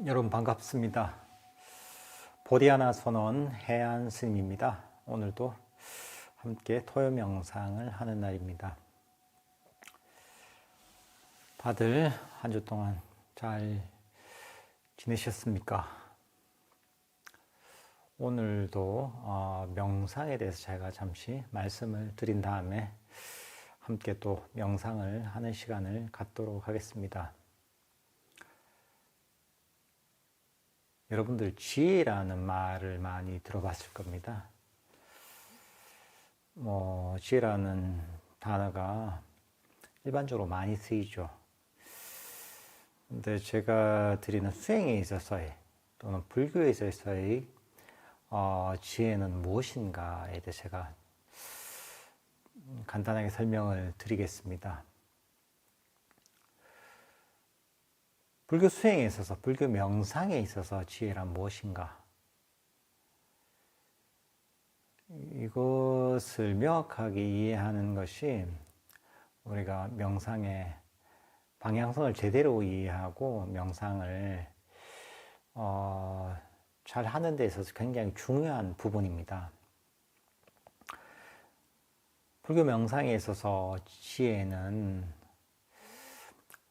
여러분 반갑습니다. 보디아나 선원 해안 스님입니다. 오늘도 함께 토요 명상을 하는 날입니다. 다들 한 주 동안 잘 지내셨습니까? 오늘도 명상에 대해서 제가 잠시 말씀을 드린 다음에 함께 또 명상을 하는 시간을 갖도록 하겠습니다. 여러분들 지혜라는 말을 많이 들어봤을 겁니다. 지혜라는 단어가 일반적으로 많이 쓰이죠. 근데 제가 드리는 수행에 있어서의 또는 불교에 있어서의 지혜는 무엇인가에 대해 제가 간단하게 설명을 드리겠습니다. 불교 수행에 있어서, 불교 명상에 있어서 지혜란 무엇인가? 이것을 명확하게 이해하는 것이 우리가 명상의 방향성을 제대로 이해하고 명상을 잘 하는 데 있어서 굉장히 중요한 부분입니다. 불교 명상에 있어서 지혜는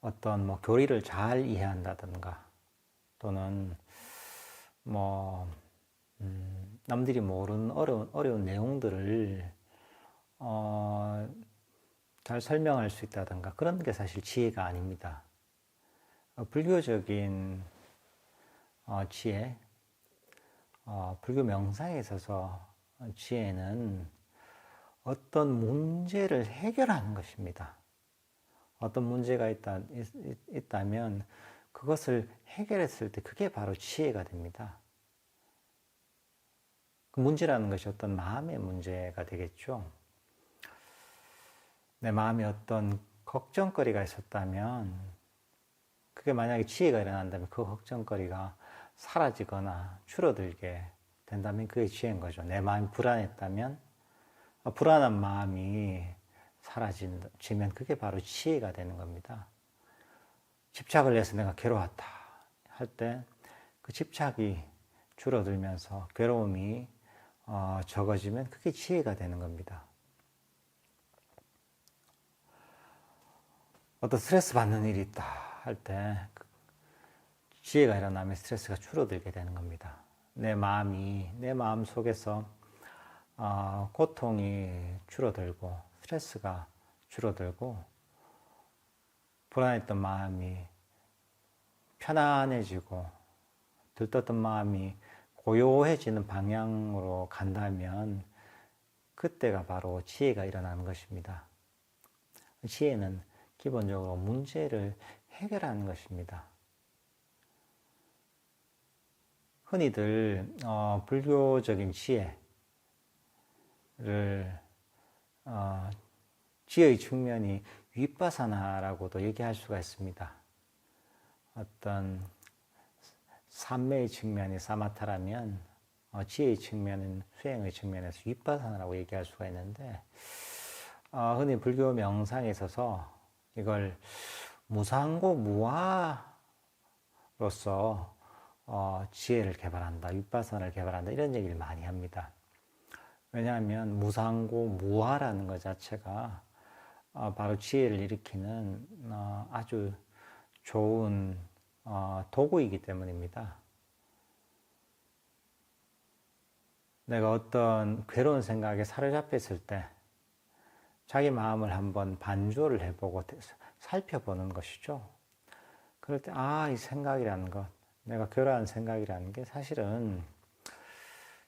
어떤 교리를 잘 이해한다든가 또는 남들이 모르는 어려운 내용들을 잘 설명할 수 있다든가 그런 게 사실 지혜가 아닙니다. 불교적인 지혜, 불교 명상에 있어서 지혜는 어떤 문제를 해결하는 것입니다. 어떤 문제가 있다면 그것을 해결했을 때 그게 바로 지혜가 됩니다. 그 문제라는 것이 어떤 마음의 문제가 되겠죠. 내 마음에 어떤 걱정거리가 있었다면 그게 만약에 지혜가 일어난다면 그 걱정거리가 사라지거나 줄어들게 된다면 그게 지혜인 거죠. 내 마음이 불안했다면 불안한 마음이 사라지면 그게 바로 지혜가 되는 겁니다. 집착을 해서 내가 괴로웠다 할 때 그 집착이 줄어들면서 괴로움이 적어지면 그게 지혜가 되는 겁니다. 어떤 스트레스 받는 일이 있다 할 때 지혜가 일어나면 스트레스가 줄어들게 되는 겁니다. 내 마음 속에서 고통이 줄어들고 스트레스가 줄어들고 불안했던 마음이 편안해지고 들떴던 마음이 고요해지는 방향으로 간다면 그때가 바로 지혜가 일어나는 것입니다. 지혜는 기본적으로 문제를 해결하는 것입니다. 흔히들 불교적인 지혜의 측면이 윗바사나라고도 얘기할 수가 있습니다. 어떤 삼매의 측면이 사마타라면 지혜의 측면은 수행의 측면에서 윗바사나라고 얘기할 수가 있는데 흔히 불교 명상에 있어서 이걸 무상고 무아로서 지혜를 개발한다, 윗바사나를 개발한다 이런 얘기를 많이 합니다. 왜냐하면 무상고 무아라는 것 자체가 바로 지혜를 일으키는 아주 좋은 도구이기 때문입니다. 내가 어떤 괴로운 생각에 사로잡혔을 때 자기 마음을 한번 반조를 해보고 살펴보는 것이죠. 그럴 때 이 생각이라는 것, 내가 괴로운 생각이라는 게 사실은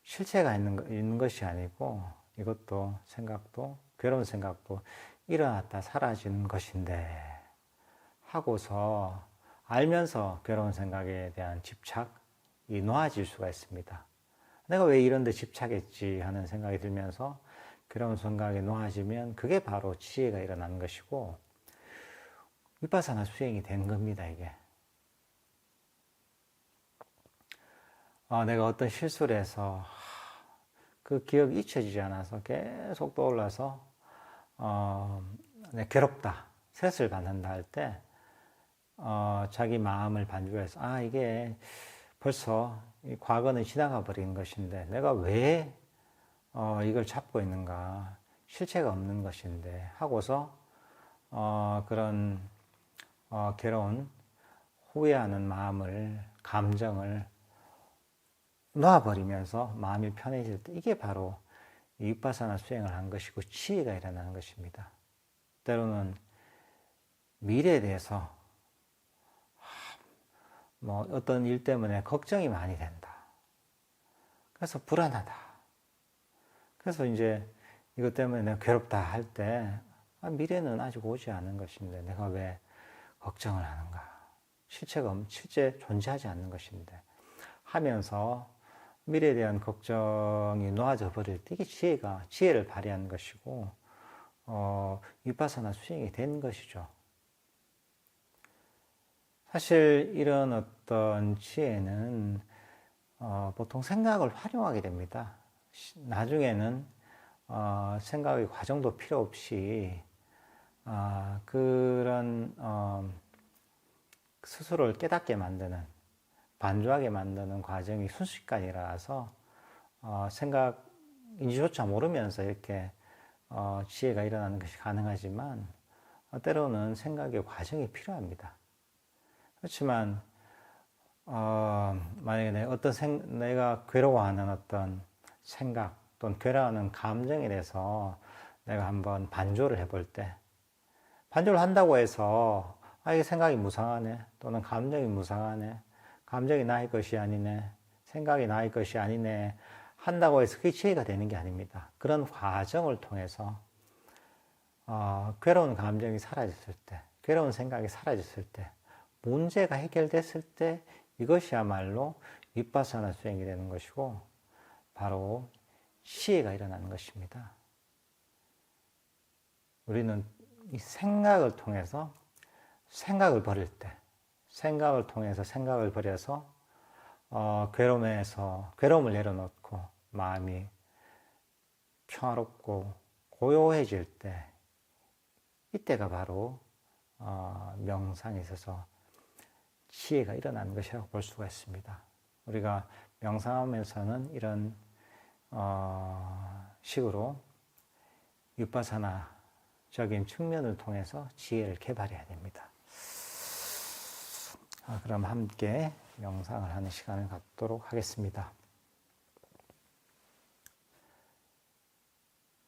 실체가 있는 것이 아니고 이것도 생각도 괴로운 생각도 일어났다 사라지는 것인데 하고서 알면서 괴로운 생각에 대한 집착이 놓아질 수가 있습니다. 내가 왜 이런 데 집착했지 하는 생각이 들면서 괴로운 생각이 놓아지면 그게 바로 지혜가 일어나는 것이고 윗바사나 수행이 된 겁니다. 이게 내가 어떤 실수를 해서 그 기억이 잊혀지지 않아서 계속 떠올라서 괴롭다, 스트레스를 받는다 할 때 자기 마음을 반주해서 이게 벌써 이 과거는 지나가 버린 것인데 내가 왜 이걸 잡고 있는가, 실체가 없는 것인데 하고서 그런 괴로운 후회하는 마음을, 감정을 놔버리면서 마음이 편해질 때 이게 바로 윗바사나 수행을 한 것이고 치유가 일어나는 것입니다. 때로는 미래에 대해서 뭐 어떤 일 때문에 걱정이 많이 된다. 그래서 불안하다. 그래서 이제 이것 때문에 내가 괴롭다 할 때 미래는 아직 오지 않은 것인데 내가 왜 걱정을 하는가? 실제 존재하지 않는 것인데 하면서 미래에 대한 걱정이 놓아져 버릴 때 이게 지혜를 발휘한 것이고 윗바사나 수행이 된 것이죠. 사실 이런 어떤 지혜는 보통 생각을 활용하게 됩니다. 나중에는 생각의 과정도 필요 없이 그런 스스로를 깨닫게 만드는, 반주하게 만드는 과정이 순식간에 일어나서 생각인지조차 모르면서 이렇게 지혜가 일어나는 것이 가능하지만 때로는 생각의 과정이 필요합니다. 그렇지만 만약에 내가 괴로워하는 어떤 생각 또는 괴로워하는 감정에 대해서 내가 한번 반조를 해볼 때, 반조를 한다고 해서 이게 생각이 무상하네 또는 감정이 무상하네, 감정이 나의 것이 아니네, 생각이 나의 것이 아니네 한다고 해서 그게 지혜가 되는 게 아닙니다. 그런 과정을 통해서 괴로운 감정이 사라졌을 때, 괴로운 생각이 사라졌을 때, 문제가 해결됐을 때 이것이야말로 윗바사나 수행이 되는 것이고 바로 지혜가 일어나는 것입니다. 우리는 이 생각을 통해서 생각을 버릴 때, 생각을 통해서 생각을 버려서 괴로움을 내려놓고 마음이 평화롭고 고요해질 때, 이때가 바로 명상에 있어서 지혜가 일어나는 것이라고 볼 수가 있습니다. 우리가 명상하면서는 이런 식으로 윗바사나적인 측면을 통해서 지혜를 개발해야 됩니다. 그럼 함께 명상을 하는 시간을 갖도록 하겠습니다.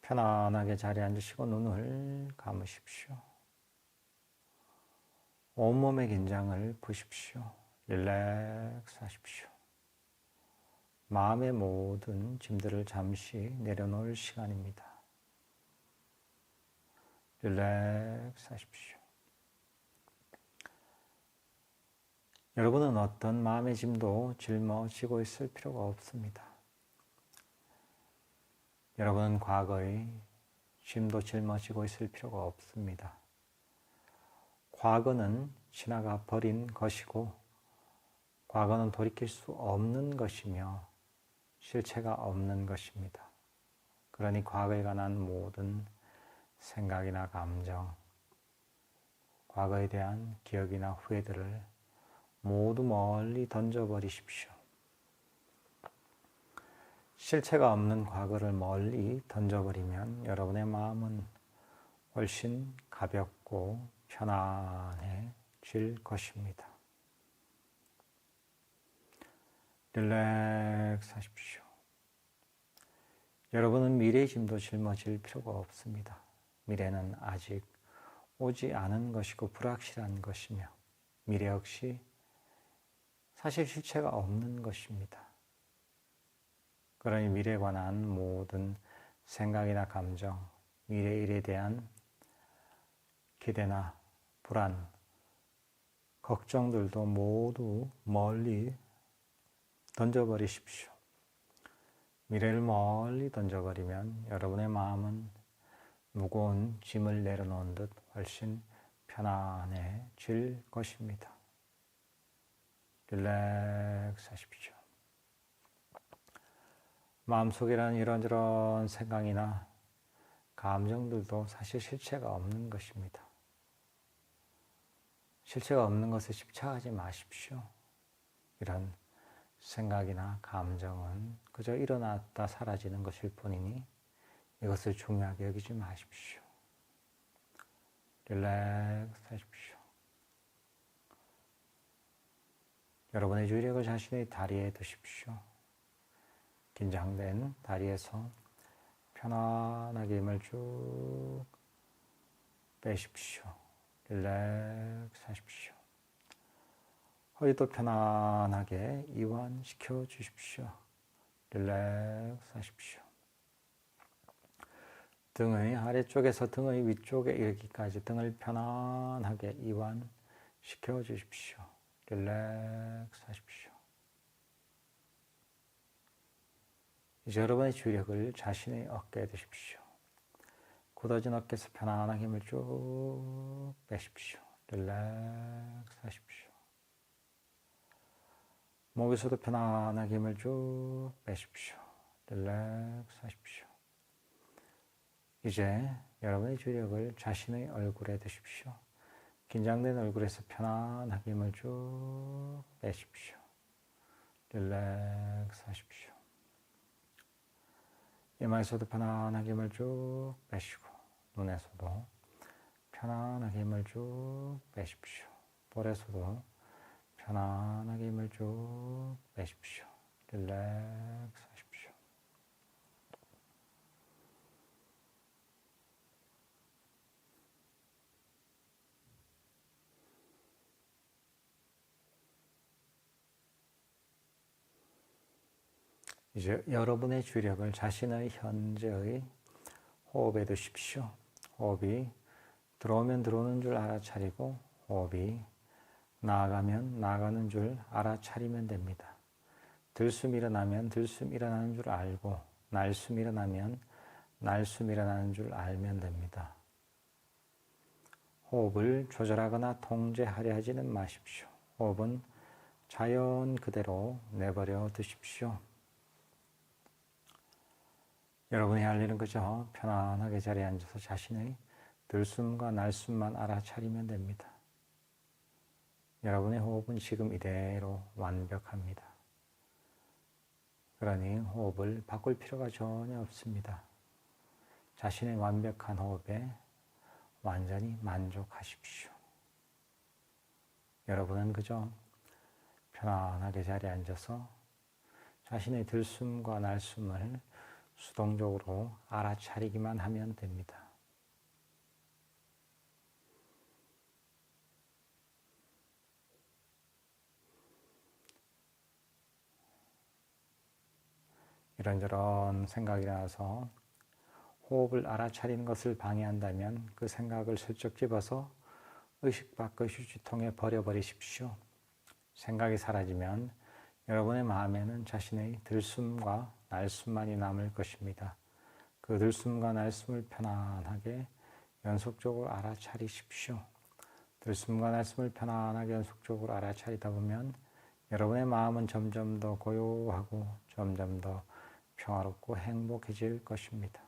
편안하게 자리에 앉으시고 눈을 감으십시오. 온몸의 긴장을 푸십시오. 릴렉스 하십시오. 마음의 모든 짐들을 잠시 내려놓을 시간입니다. 릴렉스 하십시오. 여러분은 어떤 마음의 짐도 짊어지고 있을 필요가 없습니다. 여러분은 과거의 짐도 짊어지고 있을 필요가 없습니다. 과거는 지나가 버린 것이고 과거는 돌이킬 수 없는 것이며 실체가 없는 것입니다. 그러니 과거에 관한 모든 생각이나 감정, 과거에 대한 기억이나 후회들을 모두 멀리 던져버리십시오. 실체가 없는 과거를 멀리 던져버리면 여러분의 마음은 훨씬 가볍고 편안해질 것입니다. 릴렉스 하십시오. 여러분은 미래의 짐도 짊어질 필요가 없습니다. 미래는 아직 오지 않은 것이고 불확실한 것이며 미래 역시 사실 실체가 없는 것입니다. 그러니 미래에 관한 모든 생각이나 감정, 미래 일에 대한 기대나 불안, 걱정들도 모두 멀리 던져버리십시오. 미래를 멀리 던져버리면 여러분의 마음은 무거운 짐을 내려놓은 듯 훨씬 편안해질 것입니다. 릴렉스 하십시오. 마음속이라는 이런저런 생각이나 감정들도 사실 실체가 없는 것입니다. 실체가 없는 것에 집착하지 마십시오. 이런 생각이나 감정은 그저 일어났다 사라지는 것일 뿐이니 이것을 중요하게 여기지 마십시오. 릴렉스 하십시오. 여러분의 주의력을 자신의 다리에 두십시오. 긴장된 다리에서 편안하게 힘을 쭉 빼십시오. 릴렉스 하십시오. 허리도 편안하게 이완시켜 주십시오. 릴렉스 하십시오. 등의 아래쪽에서 등의 위쪽에 이르기까지 등을 편안하게 이완시켜 주십시오. 릴렉스 하십시오. 이제 여러분의 주력을 자신의 어깨에 두십시오. 굳어진 어깨에서 편안하게 힘을 쭉 빼십시오. 릴렉스 하십시오. 목에서도 편안하게 힘을 쭉 빼십시오. 릴렉스 하십시오. 이제 여러분의 주력을 자신의 얼굴에 두십시오. 긴장된 얼굴에서 편안하게 힘을 쭉 빼십시오. 릴렉스 하십시오. 이마에서도 편안하게 힘을 쭉 빼시고 눈에서도 편안하게 힘을 쭉 빼십시오. 볼에서도 편안하게 힘을 쭉 빼십시오. 릴렉스 하십시오. 이제 여러분의 주력을 자신의 현재의 호흡에 두십시오. 호흡이 들어오면 들어오는 줄 알아차리고 호흡이 나아가면 나아가는 줄 알아차리면 됩니다. 들숨 일어나면 들숨 일어나는 줄 알고 날숨 일어나면 날숨 일어나는 줄 알면 됩니다. 호흡을 조절하거나 통제하려 하지는 마십시오. 호흡은 자연 그대로 내버려 두십시오. 여러분이 할 일은 그저 편안하게 자리에 앉아서 자신의 들숨과 날숨만 알아차리면 됩니다. 여러분의 호흡은 지금 이대로 완벽합니다. 그러니 호흡을 바꿀 필요가 전혀 없습니다. 자신의 완벽한 호흡에 완전히 만족하십시오. 여러분은 그저 편안하게 자리에 앉아서 자신의 들숨과 날숨을 수동적으로 알아차리기만 하면 됩니다. 이런저런 생각이 나서 호흡을 알아차리는 것을 방해한다면 그 생각을 슬쩍 집어서 의식 밖의 휴지통에 버려버리십시오. 생각이 사라지면 여러분의 마음에는 자신의 들숨과 날숨만이 남을 것입니다. 그 들숨과 날숨을 편안하게 연속적으로 알아차리십시오. 들숨과 날숨을 편안하게 연속적으로 알아차리다 보면 여러분의 마음은 점점 더 고요하고 점점 더 평화롭고 행복해질 것입니다.